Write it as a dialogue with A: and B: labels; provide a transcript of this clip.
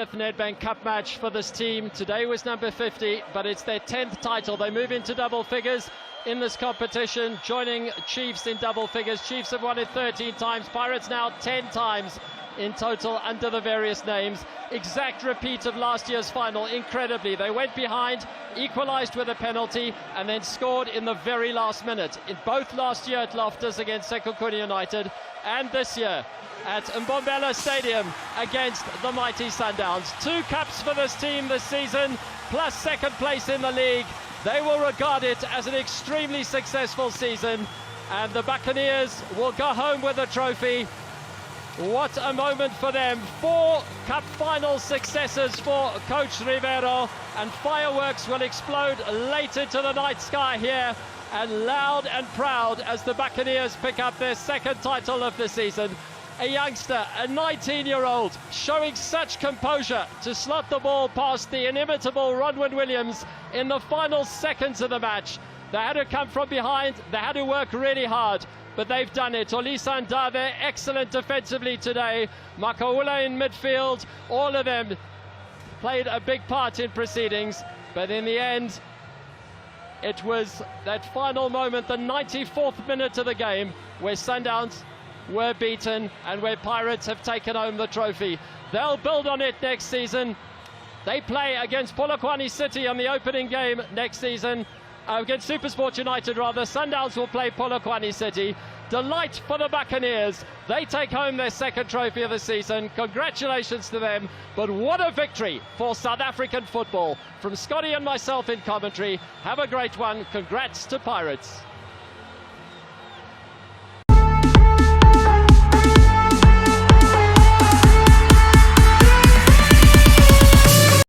A: 50th Nedbank Cup match for this team. Today was number 50, but it's their 10th title. They move into double figures in this competition, joining Chiefs in double figures. Chiefs have won it 13 times, Pirates now 10 times in total under the various names. Exact repeat of last year's final, incredibly. They went behind, equalised with a penalty, and then scored in the very last minute. In both last year at Loftus against Sekhukhune United, and this year at Mbombela Stadium against the mighty Sundowns. 2 cups for this team this season, plus second place in the league. They will regard it as an extremely successful season, and the Buccaneers will go home with a trophy. What a moment for them. 4 cup final successes for Coach Rivero, and fireworks will explode late into the night sky here, and loud and proud as the Buccaneers pick up their second title of the season. A youngster, a 19-year-old, showing such composure to slot the ball past the inimitable Ronwin Williams in the final seconds of the match. They had to come from behind, they had to work really hard, but they've done it. Olisa and Dave, excellent defensively today. Makaula in midfield, all of them played a big part in proceedings, but in the end, it was that final moment, the 94th minute of the game, where Sundowns were beaten and where Pirates have taken home the trophy. They'll build on it next season. They play against Polokwane City on the opening game next season, against Supersport United rather. Sundowns will play Polokwane City. Delight for the Buccaneers. They take home their second trophy of the season. Congratulations to them. But what a victory for South African football. From Scotty and myself in commentary, have a great one. Congrats to Pirates.